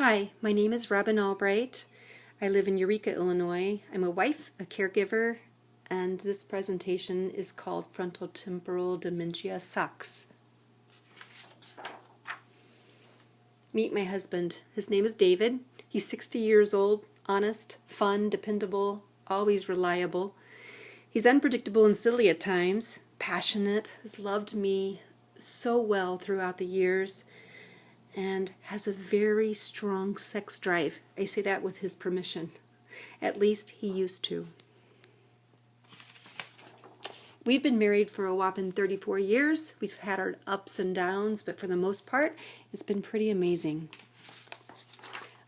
Hi, my name is Robin Albright. I live in Eureka, Illinois. I'm a wife, a caregiver, and this presentation is called Frontotemporal Dementia Sucks. Meet my husband. His name is David. He's 60 years old, honest, fun, dependable, always reliable. He's unpredictable and silly at times, passionate, has loved me so well throughout the years, and has a very strong sex drive. I say that with his permission. At least he used to. We've been married for a whopping 34 years. We've had our ups and downs, but for the most part, it's been pretty amazing.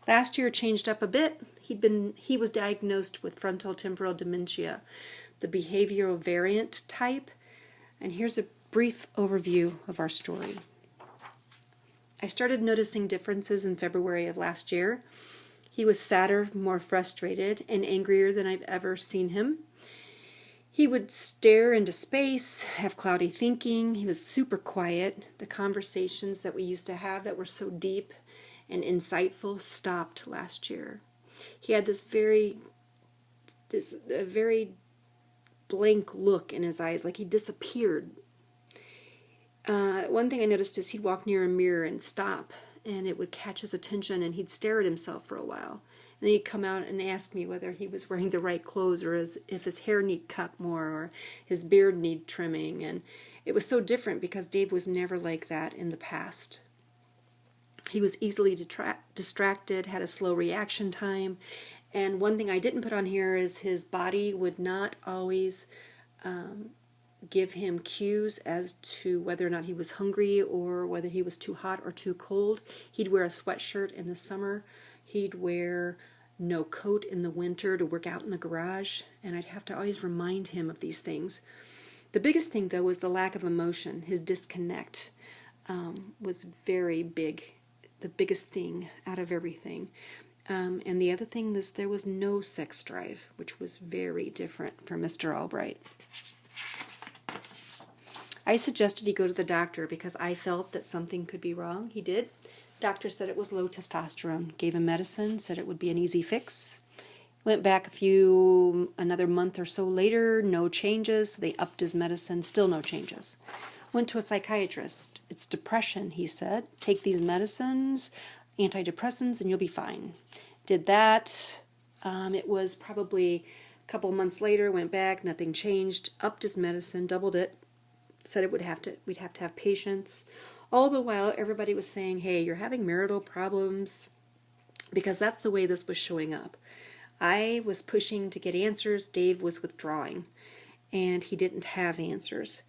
Last year changed up a bit. He was diagnosed with frontotemporal dementia, the behavioral variant type, and here's a brief overview of our story. I started noticing differences in February of last year. He was sadder, more frustrated, and angrier than I've ever seen him. He would stare into space, have cloudy thinking. He was super quiet. The conversations that we used to have that were so deep and insightful stopped last year. He had this very blank look in his eyes, like he disappeared. One thing I noticed is he'd walk near a mirror and stop, and it would catch his attention, and he'd stare at himself for a while. And then he'd come out and ask me whether he was wearing the right clothes, or if his hair need cut more, or his beard need trimming. And it was so different because Dave was never like that in the past. He was easily distracted, had a slow reaction time, and one thing I didn't put on here is his body would not always give him cues as to whether or not he was hungry or whether he was too hot or too cold. He'd wear a sweatshirt in the summer. He'd wear no coat in the winter to work out in the garage, and I'd have to always remind him of these things. The biggest thing, though, was the lack of emotion. His disconnect was very big, the biggest thing out of everything. And the other thing is there was no sex drive, which was very different from Mr. Albright. I suggested he go to the doctor because I felt that something could be wrong. He did. Doctor said it was low testosterone. Gave him medicine, said it would be an easy fix. Went back another month or so later, no changes. They upped his medicine, still no changes. Went to a psychiatrist. It's depression, he said. Take these medicines, antidepressants, and you'll be fine. Did that. It was probably a couple months later, went back, nothing changed. Upped his medicine, doubled it. Said we'd have to have patience. All the while, everybody was saying, hey, you're having marital problems, because that's the way this was showing up. I was pushing to get answers. Dave was withdrawing, and he didn't have answers.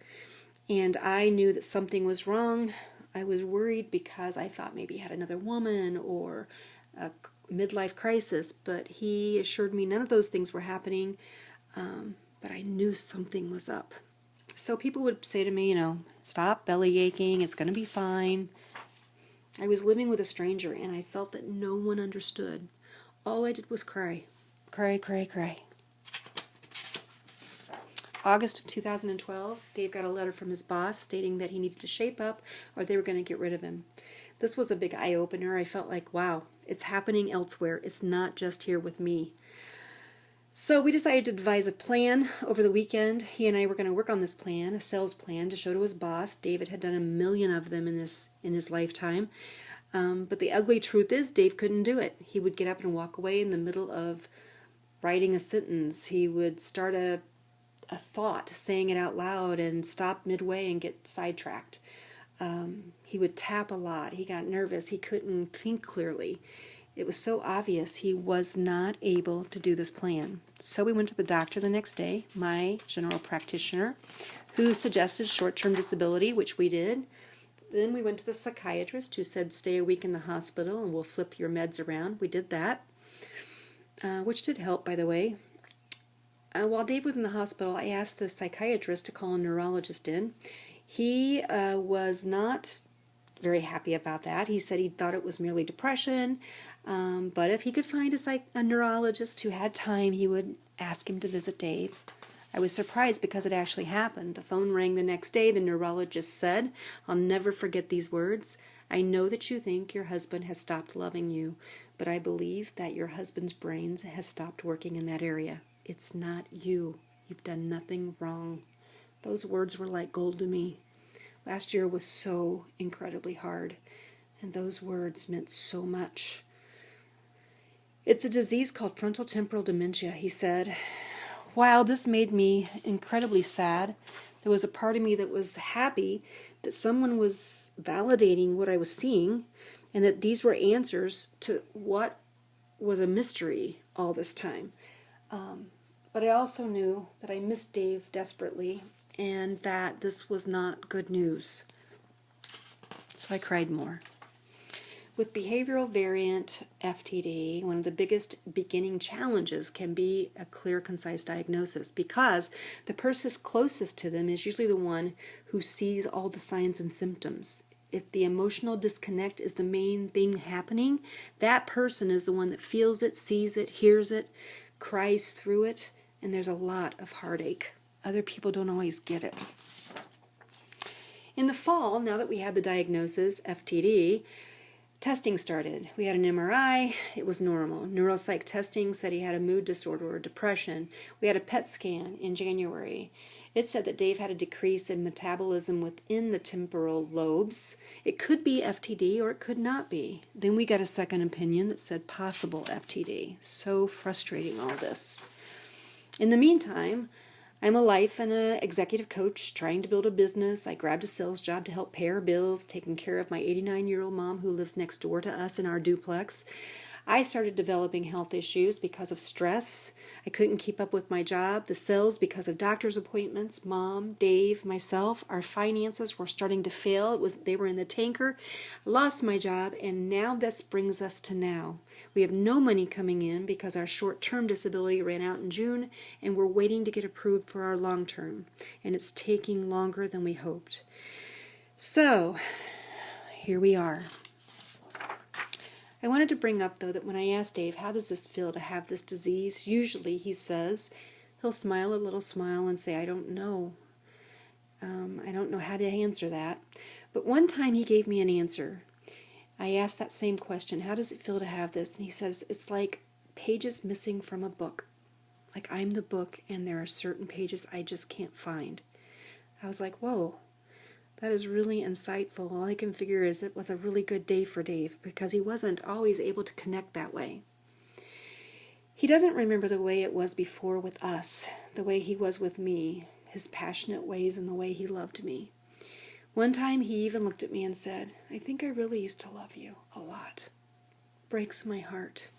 And I knew that something was wrong. I was worried because I thought maybe he had another woman or a midlife crisis, but he assured me none of those things were happening, but I knew something was up. So people would say to me, stop belly aching, it's going to be fine. I was living with a stranger, and I felt that no one understood. All I did was cry. Cry, cry, cry. August of 2012, Dave got a letter from his boss stating that he needed to shape up or they were going to get rid of him. This was a big eye-opener. I felt like, wow, it's happening elsewhere. It's not just here with me. So we decided to devise a plan over the weekend. He and I were going to work on this plan, a sales plan, to show to his boss. David had done a million of them in his lifetime. But the ugly truth is Dave couldn't do it. He would get up and walk away in the middle of writing a sentence. He would start a thought, saying it out loud, and stop midway and get sidetracked. He would tap a lot. He got nervous. He couldn't think clearly. It was so obvious he was not able to do this plan. So we went to the doctor the next day, my general practitioner, who suggested short-term disability, which we did. Then we went to the psychiatrist, who said stay a week in the hospital and we'll flip your meds around. We did that, which did help, by the way. While Dave was in the hospital, I asked the psychiatrist to call a neurologist in. He was not very happy about that. He said he thought it was merely depression, but if he could find a neurologist who had time, he would ask him to visit Dave. I was surprised because it actually happened. The phone rang the next day. The neurologist said, I'll never forget these words, I know that you think your husband has stopped loving you, but I believe that your husband's brain has stopped working in that area. It's not you. You've done nothing wrong. Those words were like gold to me. Last year was so incredibly hard, and those words meant so much. It's a disease called frontal temporal dementia, he said. While this made me incredibly sad, there was a part of me that was happy that someone was validating what I was seeing and that these were answers to what was a mystery all this time. But I also knew that I missed Dave desperately and that this was not good news. So I cried more. With behavioral variant FTD, one of the biggest beginning challenges can be a clear, concise diagnosis because the person closest to them is usually the one who sees all the signs and symptoms. If the emotional disconnect is the main thing happening, that person is the one that feels it, sees it, hears it, cries through it, and there's a lot of heartache. Other people don't always get it. In the fall, now that we had the diagnosis, FTD, testing started. We had an MRI. It was normal. Neuropsych testing said he had a mood disorder or depression. We had a PET scan in January. It said that Dave had a decrease in metabolism within the temporal lobes. It could be FTD or it could not be. Then we got a second opinion that said possible FTD. So frustrating, all this. In the meantime, I'm a life and an executive coach trying to build a business. I grabbed a sales job to help pay our bills, taking care of my 89-year-old mom who lives next door to us in our duplex. I started developing health issues because of stress. I couldn't keep up with my job, the sales because of doctor's appointments, Mom, Dave, myself. Our finances were starting to fail. They were in the tanker. I lost my job, and now this brings us to now. We have no money coming in because our short-term disability ran out in June, and we're waiting to get approved for our long-term, and it's taking longer than we hoped. So, here we are. I wanted to bring up, though, that when I asked Dave, how does this feel to have this disease, usually he says, he'll smile a little smile and say, I don't know. I don't know how to answer that. But one time he gave me an answer. I asked that same question, how does it feel to have this? And he says, it's like pages missing from a book. Like I'm the book and there are certain pages I just can't find. I was like, whoa. That is really insightful. All I can figure is it was a really good day for Dave because he wasn't always able to connect that way. He doesn't remember the way it was before with us, the way he was with me, his passionate ways and the way he loved me. One time he even looked at me and said, I think I really used to love you a lot. Breaks my heart.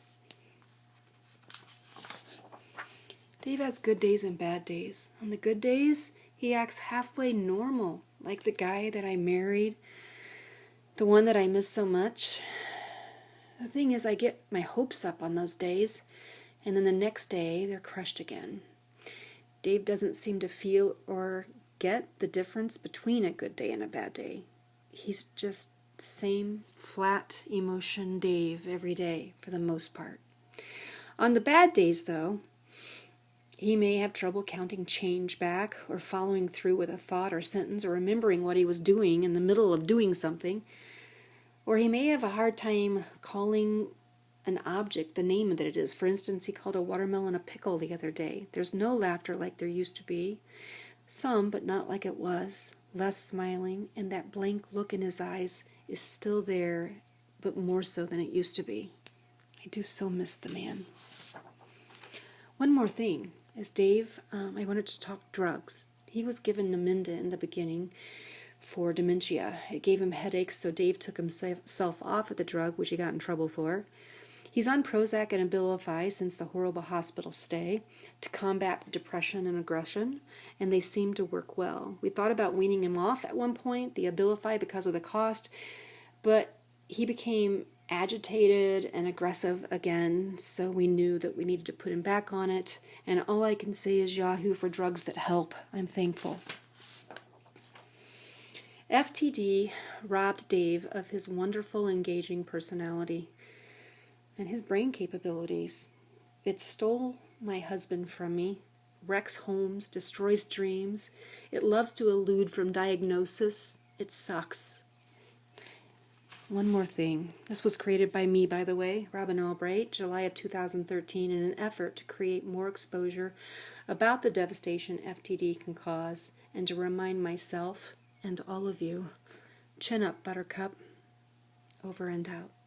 Dave has good days and bad days. On the good days, he acts halfway normal. Like the guy that I married, the one that I miss so much. The thing is, I get my hopes up on those days, and then the next day, they're crushed again. Dave doesn't seem to feel or get the difference between a good day and a bad day. He's just same flat emotion Dave every day, for the most part. On the bad days, though, he may have trouble counting change back or following through with a thought or sentence or remembering what he was doing in the middle of doing something. Or he may have a hard time calling an object the name that it is. For instance, he called a watermelon a pickle the other day. There's no laughter like there used to be. Some, but not like it was. Less smiling, and that blank look in his eyes is still there, but more so than it used to be. I do so miss the man. One more thing. As Dave, I wanted to talk drugs. He was given Namenda in the beginning for dementia. It gave him headaches, so Dave took himself off of the drug, which he got in trouble for. He's on Prozac and Abilify since the horrible hospital stay to combat depression and aggression, and they seem to work well. We thought about weaning him off at one point, the Abilify, because of the cost, but he became agitated and aggressive again, so we knew that we needed to put him back on it, and all I can say is Yahoo for drugs that help. I'm thankful. FTD robbed Dave of his wonderful, engaging personality and his brain capabilities. It stole my husband from me, wrecks homes, destroys dreams. It loves to elude from diagnosis. It sucks. One more thing. This was created by me, by the way, Robin Albright, July of 2013, in an effort to create more exposure about the devastation FTD can cause and to remind myself and all of you, chin up, Buttercup. Over and out.